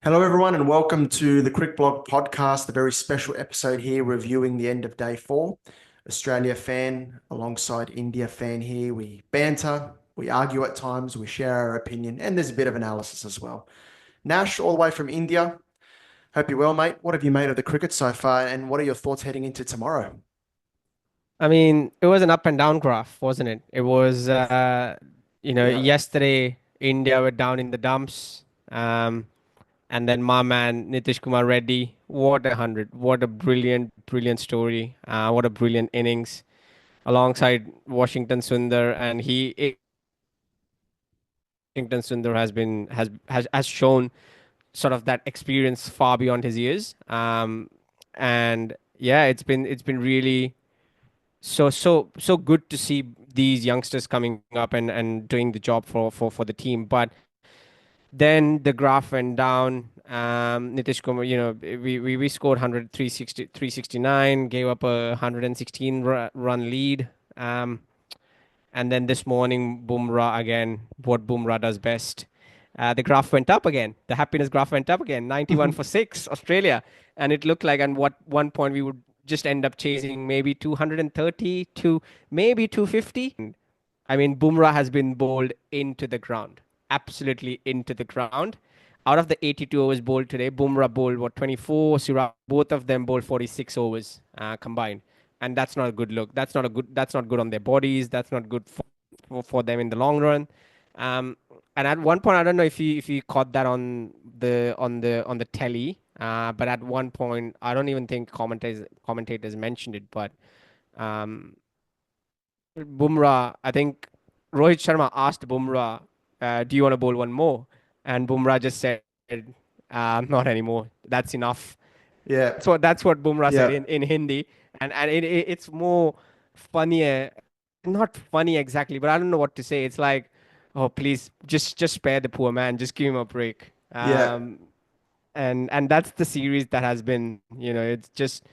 Hello, everyone, and welcome to the Crick Blog podcast, a very special episode here reviewing the end of day four. Australia fan alongside India fan here. We banter, we argue at times, we share our opinion, and there's a bit of analysis as well. Nash, all the way from India. Hope you're well, mate. What have you made of the cricket so far, and what are your thoughts heading into tomorrow? I mean, it was an up and down graph, wasn't it? It was, Yeah. yesterday India were down in the dumps, and then my man Nitish Kumar Reddy, what a hundred, what a brilliant story, what a brilliant innings alongside Washington Sundar, and Washington Sundar has shown sort of that experience far beyond his years, and yeah, it's been really. So good to see these youngsters coming up and doing the job for the team. But then the graph went down. Nitish Kumar, we scored 100, 360, 369, gave up a 116 run lead. And then this morning, Bumrah again, what Bumrah does best. The graph went up again. The happiness graph went up again. 91 for 6, Australia. And it looked like, and what one point we would just end up chasing maybe 230 to maybe 250. I mean, Bumrah has been bowled into the ground, absolutely into the ground. Out of the 82 overs bowled today, Bumrah bowled what 24, Siraj, both of them bowled 46 overs combined, and that's not a good look. That's not a good. That's not good on their bodies. That's not good for them in the long run. Um, and at one point, I don't know if you caught that on the telly, but at one point, I don't even think commentators mentioned it, but um, Bumrah, I think Rohit Sharma asked Bumrah, "Do you want to bowl one more?" And Bumrah just said, "Not anymore. That's enough." Yeah. So that's what Bumrah said Yeah. in Hindi, and it's more funnier, not funny exactly, but I don't know what to say. It's like, oh please, just spare the poor man, just give him a break. Yeah. And that's the series that has been, it's just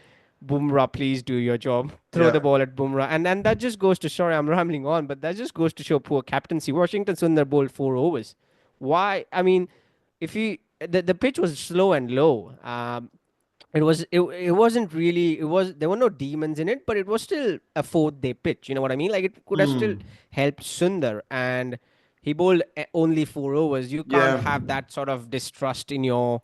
Bumrah, please do your job. Throw the Yeah. ball at Bumrah. And that just goes to show, I'm rambling on, but that just goes to show poor captaincy. Washington Sundar bowled 4 overs. Why? I mean, if you the pitch was slow and low. It wasn't really, there were no demons in it, but it was still a fourth day pitch. You know what I mean? Like it could have still Mm. helped Sundar, and he bowled only 4 overs. You can't Yeah. have that sort of distrust in your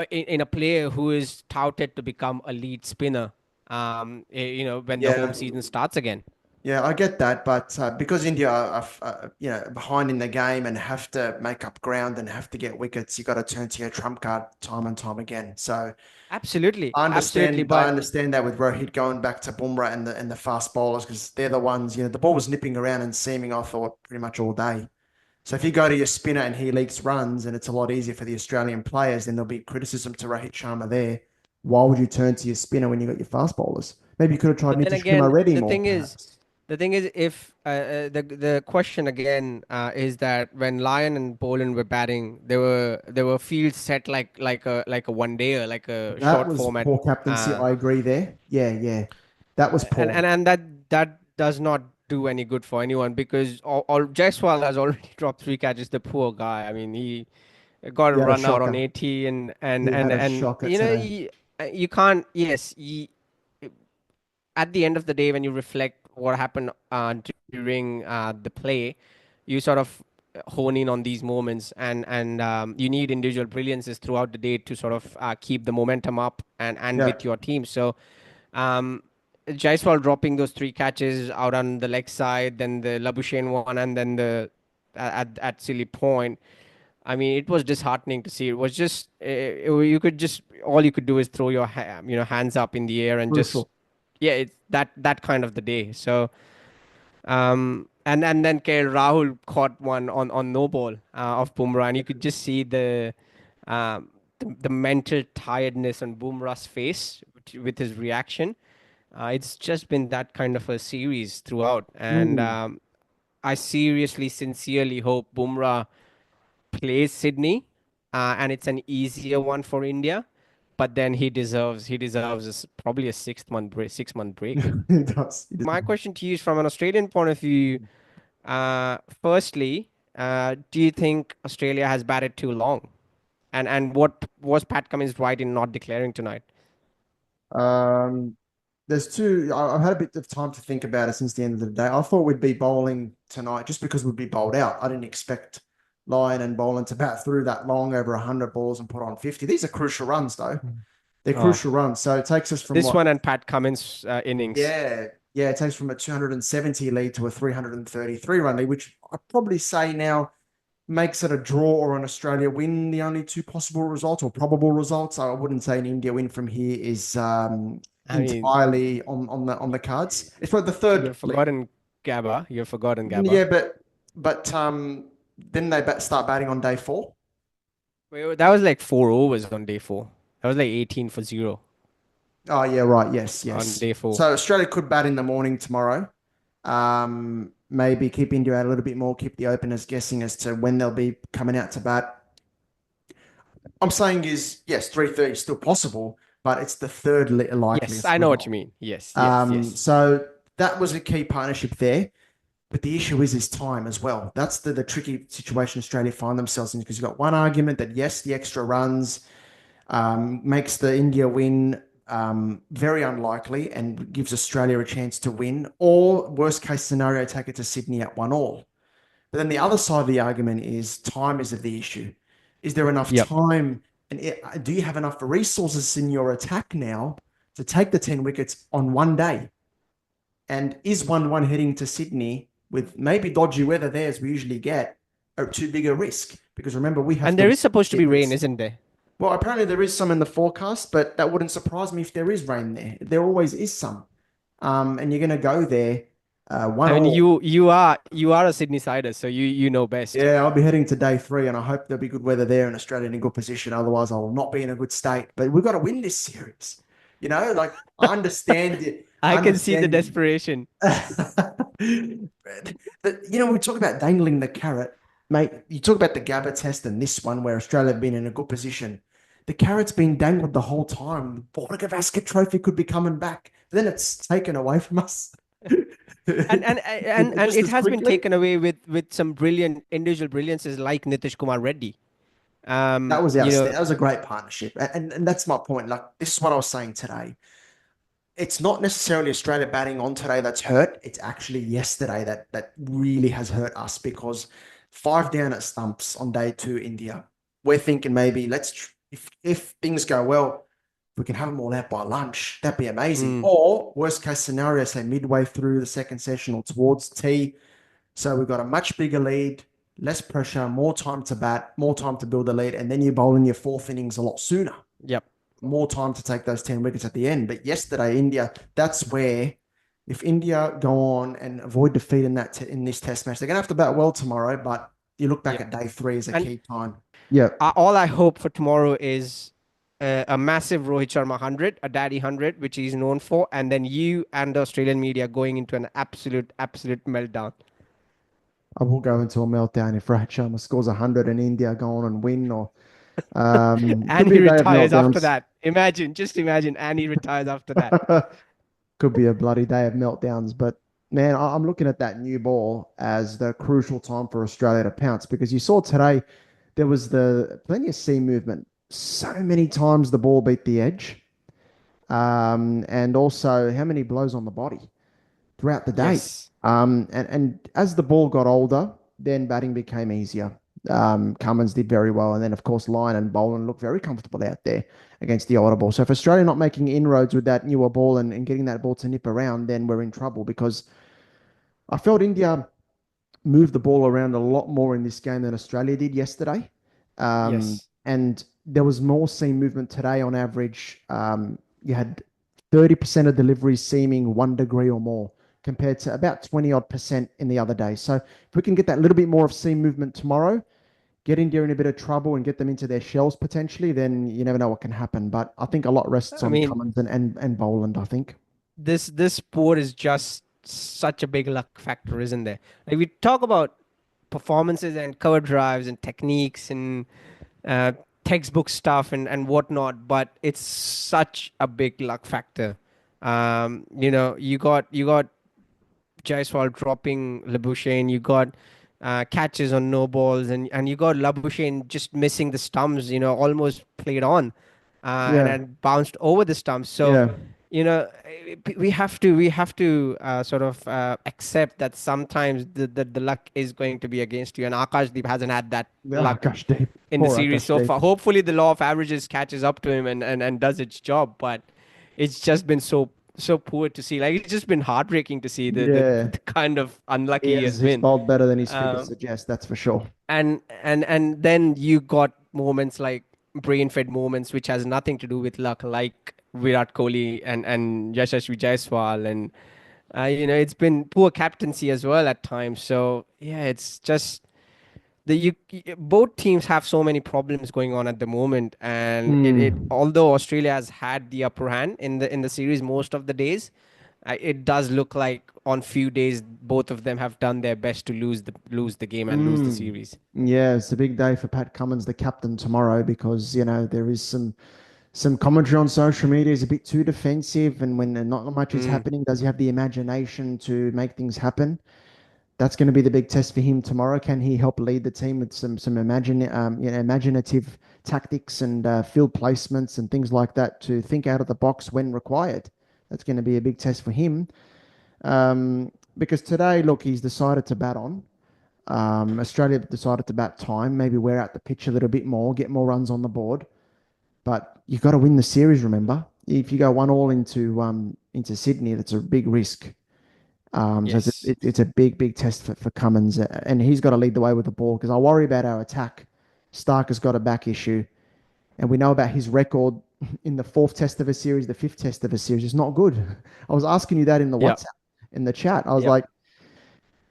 in a player who is touted to become a lead spinner. When the home Yeah. season starts again. Yeah, I get that, but because India are behind in the game and have to make up ground and have to get wickets, you got to turn to your trump card time and time again. So Absolutely, I absolutely. understand. I But understand that with Rohit going back to Bumrah and the fast bowlers because they're the ones. The ball was nipping around and seaming. I thought pretty much all day. So if you go to your spinner and he leaks runs, and it's a lot easier for the Australian players, then there'll be criticism to Rohit Sharma there. Why would you turn to your spinner when you got your fast bowlers? Maybe you could have tried but then Nitish Kumar again, Reddy the more, thing is, perhaps. if the question again is that when Lyon and Boland were batting, there were fields set like a one day, like a That short was format, poor captaincy. uh, I agree there. Yeah, yeah. That was and poor. and that does not do any good for anyone because all Jaiswal has already dropped 3 catches. The poor guy. I mean, he got a He had a run out on shocker. 80, and He and had a and shocker today. you can't. Yes, at the end of the day, when you reflect what happened during the play, you sort of hone in on these moments, and you need individual brilliances throughout the day to sort of keep the momentum up and Yeah. with your team. So, um, Jaiswal dropping those 3 catches out on the leg side, then the Labuschagne one, and then the at silly point. I mean, it was disheartening to see. It was just you could just all you could do is throw your hands up in the air and just, Crucial. yeah, it's that kind of the day. So and then KL Rahul caught one on no ball of Bumrah, and you could just see the mental tiredness on Bumrah's face with his reaction. It's just been that kind of a series throughout, and Mm. I seriously, sincerely hope Bumrah plays Sydney, and it's an easier one for India. But then he deserves probably a 6 month break. He does. My question to you is from an Australian point of view. Firstly, do you think Australia has batted too long? And what was Pat Cummins right in not declaring tonight? Um, there's two. I've had a bit of time to think about it since the end of the day. I thought we'd be bowling tonight just because we'd be bowled out. I didn't expect Lyon and Boland to bat through that long over 100 balls and put on 50. These are crucial runs, though. They're Oh, crucial runs. So it takes us from this what? one and Pat Cummins innings. Yeah, it takes from a 270 lead to a 333 run lead, which I'd probably say now makes it a draw or an Australia win the only two possible results or probable results. I wouldn't say an India win from here is I mean, entirely on the cards. It's probably the third you've lead. forgotten Gabba. You've forgotten Gabba. Yeah, but then they start batting on day four. Wait, that was like 4 overs on day four. That was like 18 for 0 Oh yeah, right. Yes, on yes. day four. So Australia could bat in the morning tomorrow. Maybe keep India out a little bit more, keep the openers guessing as to when they'll be coming out to bat. I'm saying is yes, 3:30 is still possible, but it's the third Yes, likeliest I know what you result. mean. Yes, yes, yes. So that was a key partnership there. But the issue is time as well. That's the tricky situation Australia find themselves in because you've got one argument that yes, the extra runs makes the India win very unlikely and gives Australia a chance to win, or worst case scenario, take it to Sydney at 1-1. But then the other side of the argument is time is of the issue. Is there enough Yep. time? And do you have enough resources in your attack now to take the 10 wickets on one day? And is 1-1 heading to Sydney with maybe dodgy weather there, as we usually get, too big a risk? Because remember, we have And there to is supposed to be rain, sequence. isn't there? Well, apparently there is some in the forecast, but that wouldn't surprise me if there is rain there. There always is some. And you're going to go there, one I mean, all. you are a Sydney sider, so you know best. Yeah, I'll be heading to day three, and I hope there'll be good weather there and Australia in a good position. Otherwise, I will not be in a good state. But we've got to win this series. Like I understand it. I I can see the understand. desperation. We talk about dangling the carrot, mate. You talk about the Gabba test and this one where Australia have been in a good position. The carrot's been dangled the whole time. The Border Gavaskar Trophy could be coming back. Then it's taken away from us. And and and and Just it as has been quickly. taken away with some brilliant individual brilliances like Nitish Kumar Reddy. That was You know, outstanding. That was a great partnership. And that's my point. Like, this is what I was saying today. It's not necessarily Australia batting on today that's hurt. It's actually yesterday that really has hurt us because 5 down at stumps on day two, India. We're thinking maybe if things go well, we can have them all out by lunch. That'd be amazing. mm, Or worst case scenario, say midway through the second session or towards tea. So we've got a much bigger lead, less pressure, more time to bat, more time to build a lead, and then you bowl in your fourth innings a lot sooner. yep. More time to take those 10 wickets at the end. But yesterday, India, that's where if India go on and avoid defeat in this test match, they're going to have to bat well tomorrow, but you look back Yep. at day three as a And key time. Yeah. all I hope for tomorrow is a massive Rohit Sharma 100, a daddy 100, which he's known for, and then you and the Australian media going into an absolute meltdown. I will go into a meltdown if Rohit Sharma scores 100 and India go on and win, or could And be he a day of retires after meltdowns. that. Just imagine, and he retires after that. Could be a bloody day of meltdowns. But man, I'm looking at that new ball as the crucial time for Australia to pounce because you saw today there was the plenty of seam movement. So many times the ball beat the edge, and also how many blows on the body throughout the day. Yes. And as the ball got older, then batting became easier. Cummins did very well, and then of course Lyon and Boland looked very comfortable out there against the older ball. So if Australia not making inroads with that newer ball and getting that ball to nip around, then we're in trouble because I felt India moved the ball around a lot more in this game than Australia did yesterday. Yes. And there was more seam movement today on average. You had 30% of deliveries seaming 1 degree or more compared to about 20 odd percent in the other day. So if we can get that little bit more of seam movement tomorrow, get India in a bit of trouble and get them into their shells potentially, then you never know what can happen. But I think a lot rests I on mean, Cummins and Boland, I think. this sport is just such a big luck factor, isn't there? Like we talk about performances and cover drives and techniques and uh, textbook stuff and whatnot, but it's such a big luck factor. You got Jaiswal dropping Labuschagne, you got catches on no balls, and you got Labuschagne just missing the stumps, almost played on, and Yeah. then bounced over the stumps. So, Yeah. we have to sort of accept that sometimes the luck is going to be against you, and Akashdeep hasn't had that Oh, luck gosh, deep. in the Poor series Akash so Deep. far. Hopefully, the law of averages catches up to him and does its job. But it's just been so poor to see. Like, it's just been heartbreaking to see Yeah. the kind of unlucky he has He's been. bowled better than his figures Um, suggest, that's for sure. and then you got moments like brain-fed moments, which has nothing to do with luck, like Virat Kohli and Yashasvi Jaiswal, and it's been poor captaincy as well at times. So yeah, it's just both teams have so many problems going on at the moment, and it Hmm. although Australia has had the upper hand in the series most of the days, it does look like on few days both of them have done their best to lose the game and lose the Mm. series. Yeah, it's a big day for Pat Cummins, the captain, tomorrow because there is some commentary on social media is a bit too defensive, and when not much is Mm. happening, does he have the imagination to make things happen? That's going to be the big test for him tomorrow. Can he help lead the team with imaginative tactics and field placements and things like that to think out of the box when required? That's going to be a big test for him. Because today, look, he's decided to bat on. Australia decided to bat time, maybe wear out the pitch a little bit more, get more runs on the board. But you've got to win the series, remember? If you go 1-1 into Sydney, that's a big risk. So Yes. it's a big test for Cummins, and he's got to lead the way with the ball because I worry about our attack. Stark has got a back issue, and we know about his record in the fourth test of a series, the fifth test of a series. It's not good. I was asking you that in the Yep. WhatsApp, in the chat. I was Yep. like,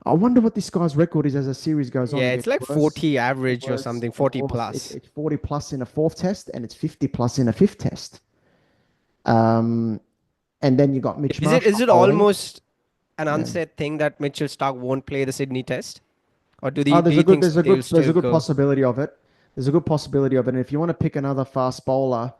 I wonder what this guy's record is as a series goes on. Yeah, It it's gets like worse, 40 average or something, and 40 worse. plus. It's 40 plus in a fourth test, and it's 50 plus in a fifth test. Um, and then you got Mitch Is it Marsh is not it bowling. almost an Yeah. unsaid thing that Mitchell Stark won't play the Sydney Test, or Oh, do you think they'll there's still a good go? possibility of it. There's a good possibility of it. And if you want to pick another fast bowler,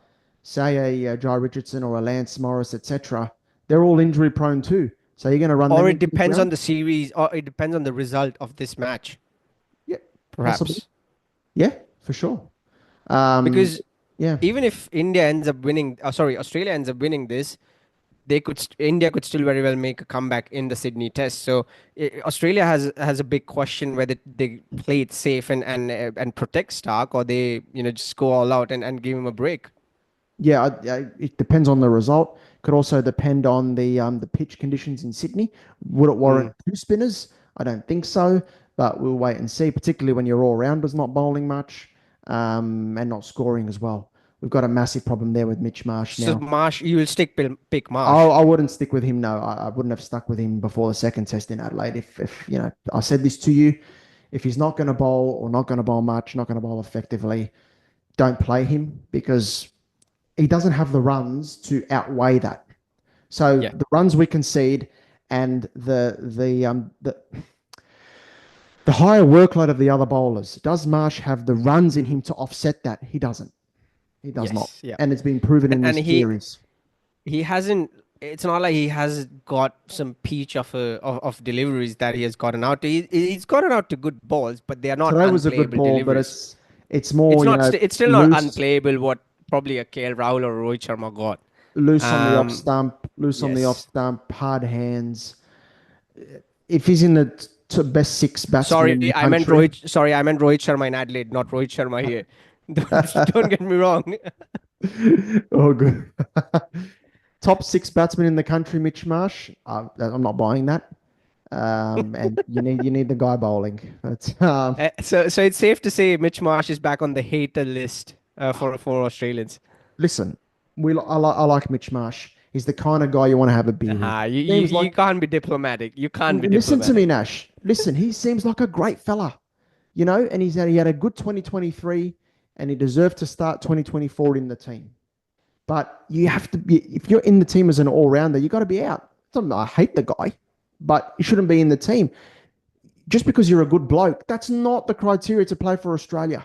say a Jai Richardson or a Lance Morris, etc., they're all injury prone too. So you're going to run Or them it into the depends on ground? the series, or it depends on the result of this match, Yeah, possibly. perhaps. Yeah, for sure. Um, Because yeah. even if India ends up winning, sorry, Australia ends up winning this, India could still very well make a comeback in the Sydney Test. So Australia has a big question whether they play it safe and protect Stark, or they just go all out and give him a break. Yeah, it depends on the result. Could also depend on the pitch conditions in Sydney. Would it warrant Mm. two spinners? I don't think so, but we'll wait and see. Particularly when your all rounders not bowling much, and not scoring as well. We've got a massive problem there with Mitch Marsh So now. Marsh, you will pick Marsh. I wouldn't stick with him. No, I wouldn't have stuck with him before the second test in Adelaide. If I said this to you, if he's not going to bowl or not going to bowl much, not going to bowl effectively, don't play him because he doesn't have the runs to outweigh that. So Yeah. the runs we concede and the higher workload of the other bowlers. Does Marsh have the runs in him to offset that? He doesn't. He does not, Yes. Yeah. and it's been proven in And this series. he hasn't. It's not like he has got some peach of deliveries that he has gotten out. He's gotten out to good balls, but they are not Today was a good unplayable ball, but deliveries. it's more It's still not loose unplayable what probably a KL Rahul or Rohit Sharma got. loose on the off Um, stump, loose on the off yes. stump, hard hands. If he's in the best six batsmen in the country, Sorry, I meant Rohit Sharma in Adelaide, not Rohit Sharma here. Don't get me wrong. oh good. Top six batsmen in the country, Mitch Marsh. I'm not buying that. And you need the guy bowling. But So it's safe to say Mitch Marsh is back on the hater list for Australians. listen, I like Mitch Marsh. He's the kind of guy you want to have a beer with. Seems like You can't be diplomatic. You can't be listen to me, diplomatic. Nash. Listen, he seems like a great fella, and he had a good 2023, and he deserved to start 2024 in the team. But you have to be if you're in the team as an all rounder, you got to be out. I hate the guy, but you shouldn't be in the team just because you're a good bloke. That's not the criteria to play for Australia.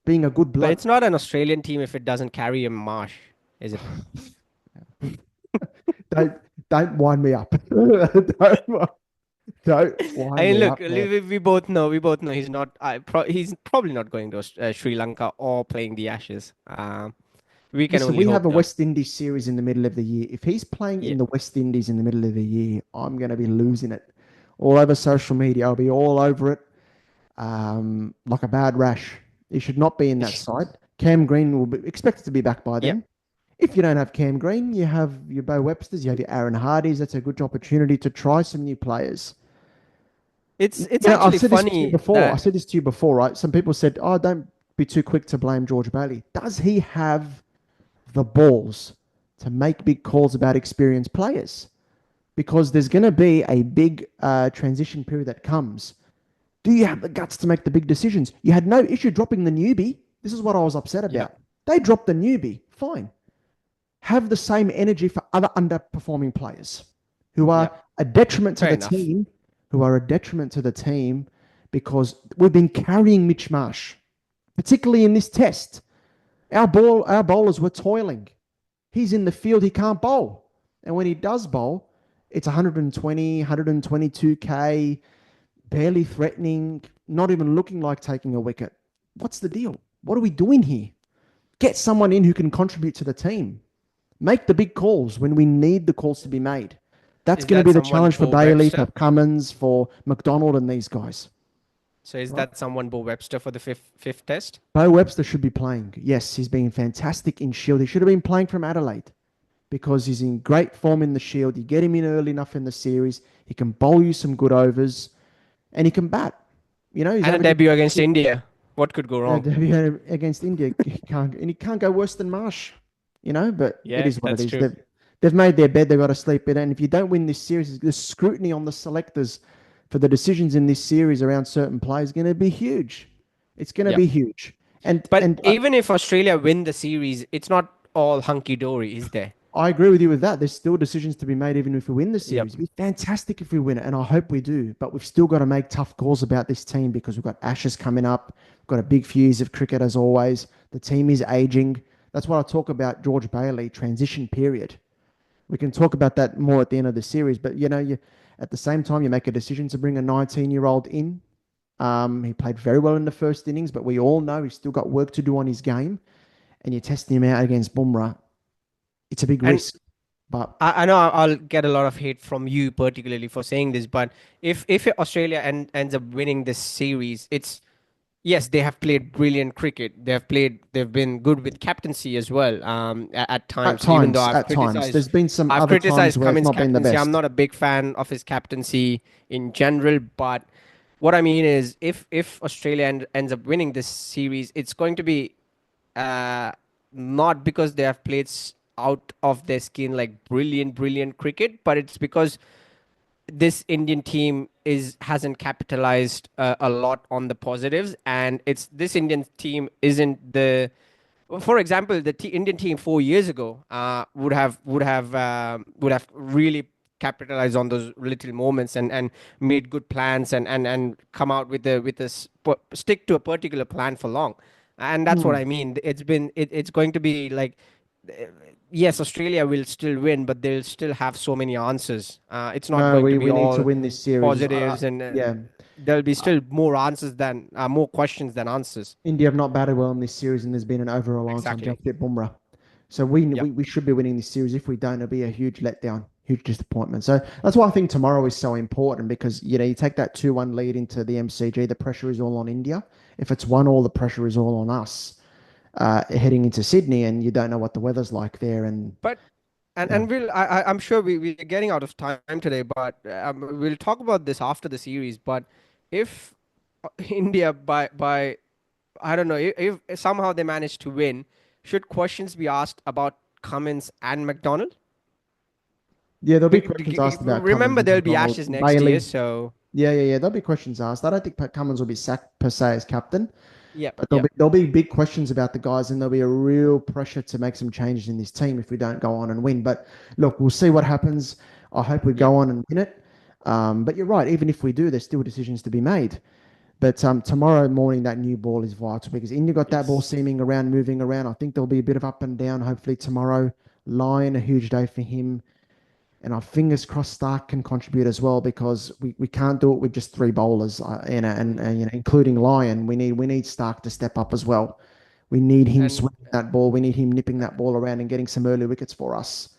Being a good But bloke. it's not an Australian team if it doesn't carry a Marsh, is it? Don't don't wind me up. Don't- Don't wind I mean, me look, up, man. we both know he's probably not going to Sri Lanka or playing the Ashes. We can Listen, only we have hope, a though. West Indies series in the middle of the year. If he's playing Yeah, in the West Indies in the middle of the year, I'm going to be losing it all over social media. I'll be all over it like a bad rash. He should not be in that side. Cam Green will be expected to be back by yeah. then. If you don't have Cam Green, you have your Bo Websters, you have your Aaron Hardys. That's a good opportunity to try some new players. It's I've actually said this to you funny before. I that said this to you before, right? Some people said, "Oh, don't be too quick to blame George Bailey." Does he have the balls to make big calls about experienced players? Because there's going to be a big transition period that comes. Do you have the guts to make the big decisions? You had no issue dropping the newbie. This is what I was upset yeah, about. They dropped the newbie. Fine. Have the same energy for other underperforming players who yeah, are a detriment to fair the enough. team, because we've been carrying Mitch Marsh, particularly in this test. Our bowlers were toiling. He's in the field, he can't bowl. And when he does bowl, it's 120, 122K, barely threatening, not even looking like taking a wicket. What's the deal? What are we doing here? Get someone in who can contribute to the team. Make the big calls when we need the calls to be made. That's Is going to that be the someone challenge for Bo Bailey, for Webster? Cummins, for McDonald, and these guys. So is Right? that someone Bo Webster for the fifth test? Bo Webster should be playing. Yes, he's been fantastic in Shield. He should have been playing from Adelaide because he's in great form in the Shield. You get him in early enough in the series, he can bowl you some good overs, and he can bat. He's And a averaging debut against India. What could go wrong? against India. He can't go worse than Marsh. But it Yeah, is what it that's is. true. They've made their bed. They've got to sleep in it. And if you don't win this series, the scrutiny on the selectors for the decisions in this series around certain players is going to be huge. It's going to Yeah. be huge. And But and even if Australia win the series, it's not all hunky dory, is there? I agree with you with that. There's still decisions to be made, even if we win the Yep. series. It'd be fantastic if we win it, and I hope we do. But we've still got to make tough calls about this team because we've got Ashes coming up. We've got a big few years of cricket, as always. The team is aging. That's what I talk about George Bailey transition period. We can talk about that more at the end of the series, but at the same time, you make a decision to bring a 19-year-old in. He played very well in the first innings, but we all know he's still got work to do on his game, and you're testing him out against Bumrah. It's a big And risk, but I know I'll get a lot of hate from you particularly for saying this, but if Australia ends up winning this series, it's yes, they have played brilliant cricket. They've been good with captaincy as well. At at times, even though times, at times, there's been some I've other times criticized where it's Cummins' not been the captaincy. I'm best. not a big fan of his captaincy in general, but what I mean is, if Australia ends up winning this series, it's going to be uh, not because they have played out of their skin like brilliant cricket, but it's because this Indian team hasn't capitalized a lot on the positives, and it's this Indian team isn't the. For example, the Indian team 4 years ago would have really capitalized on those little moments and made good plans and come out with a stick to a particular plan for long, and that's what Hmm. I mean. It's going to be like uh, yes, Australia will still win, but they'll still have so many answers. It's not No, going to we, be we need to all win this series. positives, and Yeah, there'll be uh, still more answers than more questions than answers. India have not batted well in this series, and there's been an over reliance on Exactly. Jasprit Bumrah. So we, Yep. we we should be winning this series. If we don't, it'll be a huge letdown, huge disappointment. So that's why I think tomorrow is so important because you take that 2-1 lead into the MCG. The pressure is all on India. If it's 1-1, the pressure is all on us heading into Sydney, and you don't know what the weather's like there. And But yeah, I'm sure we're getting out of time today, but we'll talk about this after the series. But if India by I don't know if somehow they manage to win, should questions be asked about Cummins and McDonald? yeah, there'll be questions asked about Cummins Remember, and there'll be McDonald, Ashes next year, Bailey. so Yeah. There'll be questions asked. I don't think Pat Cummins will be sacked per se as captain. yep, But there'll yep, be there'll be big questions about the guys, and there'll be a real pressure to make some changes in this team if we don't go on and win. But look, we'll see what happens. I hope we yep. go on and win it. But you're right. Even if we do, there's still decisions to be made. But tomorrow morning, that new ball is vital because India got that ball Yes. seaming around, moving around. I think there'll be a bit of up and down. Hopefully tomorrow, Lyon, a huge day for him. And our fingers crossed Stark can contribute as well because we can't do it with just three bowlers, and including Lyon. We need Stark to step up as well. We need him and swinging that ball. We need him nipping that ball around and getting some early wickets for us.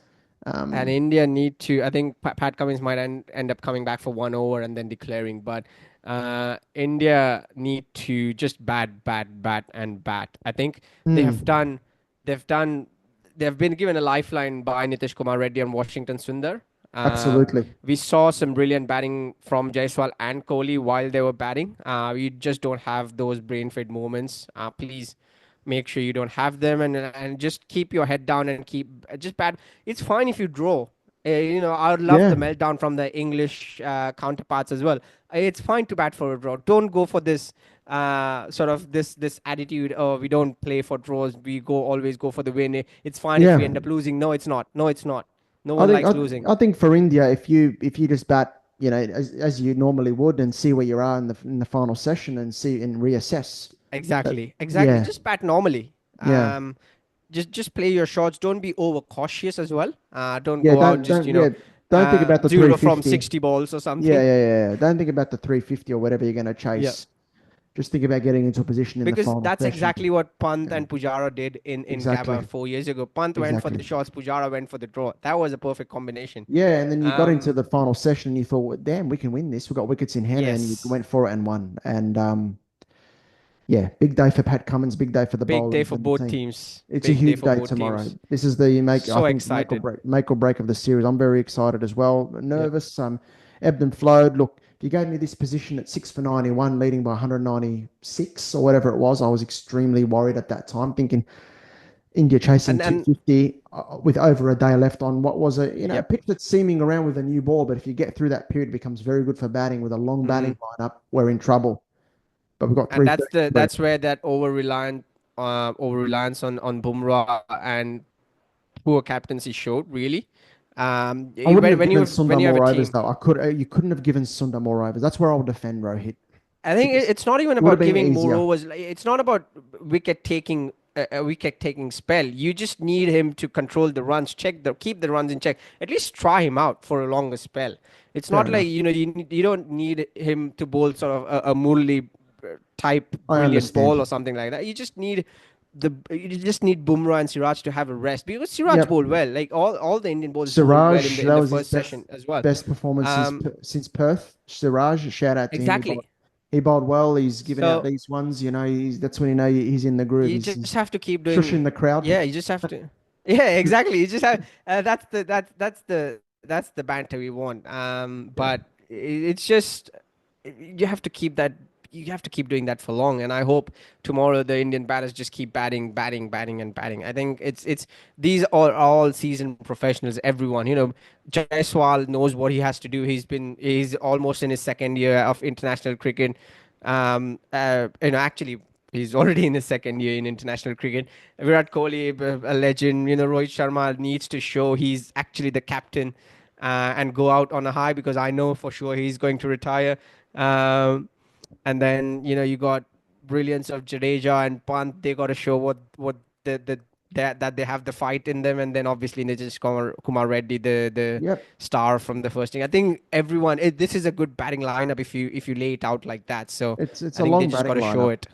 And Um, India need to. I think Pat Cummins might end up coming back for 1 over and then declaring. But India need to just bat, and bat. I think they have hmm, done. They've done. They've been given a lifeline by Nitish Kumar Reddy and Washington Sundar. absolutely. We saw some brilliant batting from Jaiswal and Kohli while they were batting. We just don't have those brain fade moments. Please make sure you don't have them, and just keep your head down and keep just bat. It's fine if you draw. I would love the Yeah, meltdown from the English counterparts as well. It's fine to bat for a draw. Don't go for this sort of this attitude. Oh, we don't play for draws. We always go for the win. It's fine if we yeah. end up losing. No, it's not. No, it's not. No I one think likes I, losing. I think for India, if you just bat, as you normally would, and see where you are in the final session and see and reassess. That, Exactly. yeah, Just bat normally. yeah, Just play your shots. Don't be over cautious as well. Don't yeah. go out Don't just don't yeah. Don't think about the zero from 350. 60 balls or Yeah, something. yeah, yeah. Don't think about the 350 or whatever you're going to Yeah. chase. Just think about getting into a position in the Because final that's session. exactly what Pant Yeah, and Pujara did in Gabba exactly, 4 years ago. Pant went for exactly. the shots, Pujara went for the draw. That was a perfect combination. Yeah, and then you got into Um, the final session and you thought, well, damn, we can win this. We got wickets in hand, and you yes. went for it and won. And yeah, big day for Pat Cummins, big day for the Big day bowlers for and the both team. teams. It's a Big day huge for day both tomorrow. teams. This is the I So think excited. make or break of the series. I'm very excited as well. Yep. Nervous, ebbed and flowed. Look, if you gave me this position at 6 for 91, leading by 196 or whatever it was, I was extremely worried at that time, thinking India chasing And 250 with over a day left on what was a yep. pitch that's seeming around with a new ball. But if you get through that period, it becomes very good for batting. With a long batting Mm. lineup, we're in trouble. But we've got And 333. that's where that over reliance on Bumrah and poor captaincy showed really. I wouldn't have When given when Sundar you have a more overs team, though. You couldn't have given Sundar more overs. That's where I would defend Rohit I think because it's not even it would have about been giving more easier. overs. It's not about wicket taking a wicket taking spell. You just need him to control the runs, keep the runs in check. At least try him out for a longer spell. It's Fair not like enough. you don't need him to bowl sort of a Murli type I brilliant ball or understand. something like that. You just need Bumrah and Siraj to have a rest because Siraj bowled Yep. well. Like all the Indian bowlers bowled well Siraj, in that the was his first best session as well. best performance Um, since Perth. Siraj, shout out to him. exactly. He bowled well. He's given out So these ones. That's when you know he's in the groove. you He's just have to keep shushing doing. the crowd. Yeah, you just have to. Yeah, exactly. You just have. That's the banter we want. Yeah. But it's just you have to keep that. You have to keep doing that for long, and I hope tomorrow the Indian batters just keep batting, and batting. I think it's these are all seasoned professionals. Everyone, Jaiswal knows what he has to do. He's almost in his second year of international cricket. Actually, he's already in his second year in international cricket. Virat Kohli, a legend. Rohit Sharma needs to show he's actually the captain and go out on a high because I know for sure he's going to retire. Um, and then you got brilliance of Jadeja and Pant. They got to show what that they have the fight in them, and then obviously Nitish Kumar Reddy, the Yep. star from the first thing. I think this is a good batting lineup if you lay it out like that. So It's I a think they long just batting got to show lineup. it.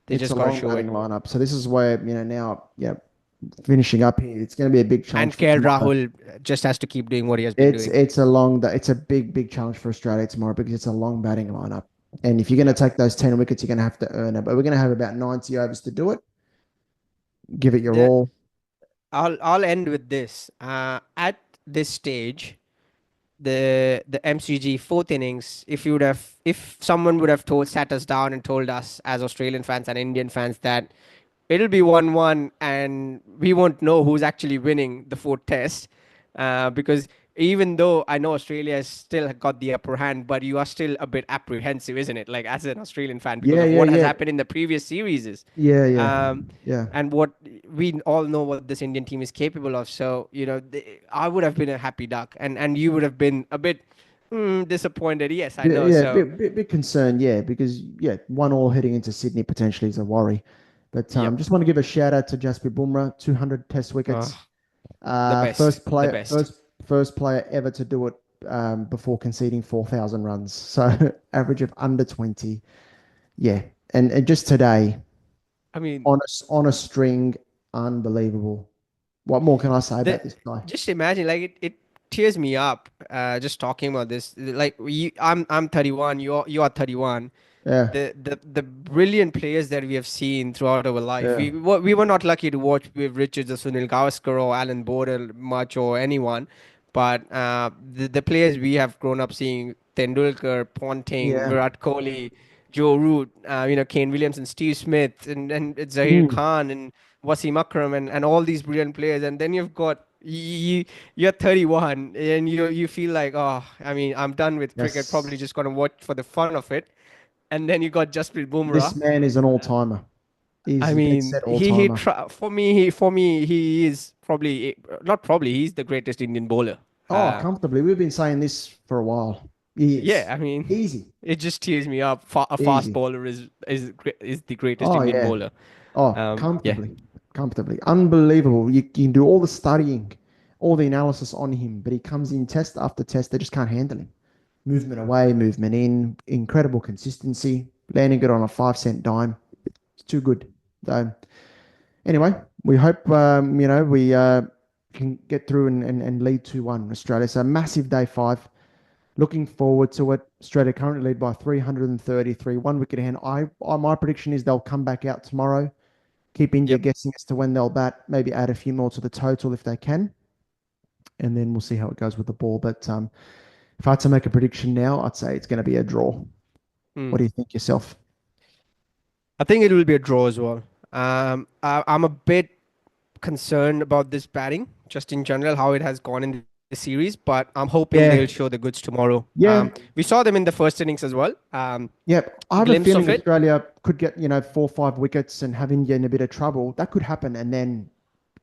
They It's a just got to long show batting it. lineup. So this is where now, yeah, finishing up here. It's going to be a big challenge And for KL tomorrow. Rahul just has to keep doing what he has been It's doing. it's a long it's a big challenge for Australia tomorrow because it's a long batting lineup. And if you're going to Yeah. take those 10 wickets, you're going to have to earn it. But we're going to have about 90 overs to do it. Give it your The, all. I'll end with this. At this stage, the MCG fourth innings, if someone would have sat us down and told us as Australian fans and Indian fans that it'll be 1-1 and we won't know who's actually winning the fourth test, because even though I know Australia has still got the upper hand, but you are still a bit apprehensive, isn't it? Like as an Australian fan because Yeah, of yeah, what has yeah. happened in the previous series. Yeah, yeah. Um, Yeah. and what we all know what this Indian team is capable of. So I would have been a happy duck, and you would have been a bit disappointed. Yes, I Yeah, know. yeah, So bit concerned, yeah, because yeah, 1-1 heading into Sydney potentially is a worry. But yep, just want to give a shout out to Jasprit Bumrah, 200 Test wickets. the best, the best. first player ever to do it before conceding 4,000 runs. So average of under 20. Yeah. And just today, I mean, on a string, unbelievable. What more can I say the about this guy? just imagine, like, it tears me up just talking about this. Like, I'm 31, you are 31. Yeah. The brilliant players that we have seen throughout our life. Yeah. We were not lucky to watch with Richards or Sunil Gavaskar or Alan Border much or anyone, but the players we have grown up seeing: Tendulkar, Ponting, Yeah. Virat Kohli, Joe Root, Kane Williamson, Steve Smith, and Zahir Mm. Khan and Wasim Akram, and all these brilliant players. And then you've got you're 31 and you feel like, oh, I mean, I'm done with cricket. Probably Yes. just gonna watch for the fun of it. And then you got Jasprit This Bumrah. man is an all-timer. I He's a dead mean, set all-timer. for me he is probably, not probably, he's the greatest Indian bowler. Oh, Uh, comfortably. We've been saying this for a while. Years. yeah, I mean, Easy. it just tears me up. A fast Easy. bowler is the greatest Oh, Indian yeah. bowler. Oh, Yeah, comfortably. Comfortably. Unbelievable. You can do all the studying, all the analysis on him, but he comes in test after test. They just can't handle him. Movement away, movement in, incredible consistency, landing it on a 5 cent dime. It's too good. So, anyway, we hope, we can get through and lead 2-1 Australia. So, massive day 5. Looking forward to it. Australia currently lead by 333, 1 wicket ahead. My prediction is they'll come back out tomorrow, keep India yep. guessing as to when they'll bat, maybe add a few more to the total if they can, and then we'll see how it goes with the ball. But if I had to make a prediction now, I'd say it's going to be a draw. Hmm. What do you think yourself? I think it will be a draw as well. I'm a bit concerned about this batting, just in general, how it has gone in the series. But I'm hoping they'll Yeah, show the goods tomorrow. yeah, We saw them in the first innings as well. yeah. I have a Glimpse feeling of it. Australia could get 4 or 5 wickets and have India in a bit of trouble. That could happen, and then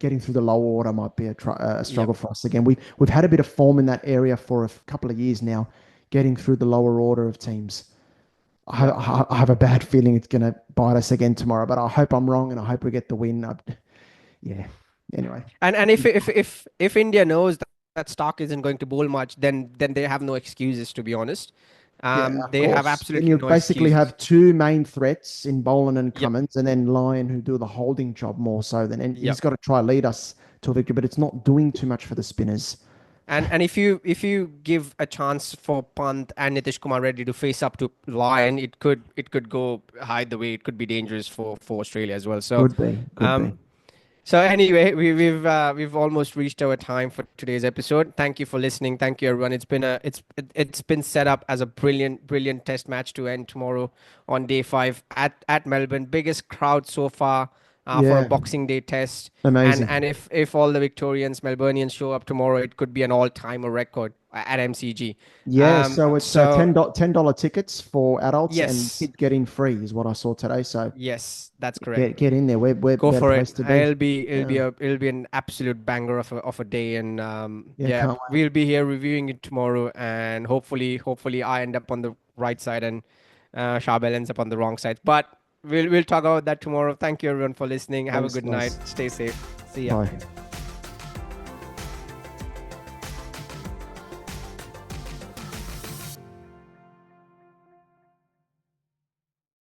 getting through the lower order might be a Yep. struggle for us again. We've had a bit of form in that area for a couple of years now, getting through the lower order of teams. Yep. I have a bad feeling it's going to bite us again tomorrow, but I hope I'm wrong and I hope we get the win. Yeah. Anyway, And if India knows that Stark isn't going to bowl much, then they have no excuses, to be honest. yeah, of They have course. Then absolutely you no basically excuses. have two main threats in Boland and Yep. Cummins, and then Lyon who do the holding job more so than, and he's Yep. got to try lead us to a victory, but it's not doing too much for the spinners. And if you give a chance for Pant and Nitish Kumar Reddy to face up to Lion, it could go either way. It could be dangerous for Australia as well. So, Could be, could um, be. So anyway, we've almost reached our time for today's episode. Thank you for listening. Thank you, everyone. It's been set up as a brilliant test match to end tomorrow on day 5 at Melbourne. Biggest crowd so far for a Yeah, Boxing Day test. And amazing. if all the Victorians, Melburnians show up tomorrow, it could be an all-timer record at MCG. Yeah, so it's So $10 tickets for adults and yes, kids get in free is what I saw today. So yes, that's correct. get in there. Go We're the for it. place to be. Yeah, It'll be an absolute banger of a day, and yeah, yeah, can't wait. we'll be here reviewing it tomorrow, and hopefully I end up on the right side and Charbel ends up on the wrong side. But we'll talk about that tomorrow. Thank you everyone for listening. Have a Thanks, good night. guys. Stay safe. See ya. Bye.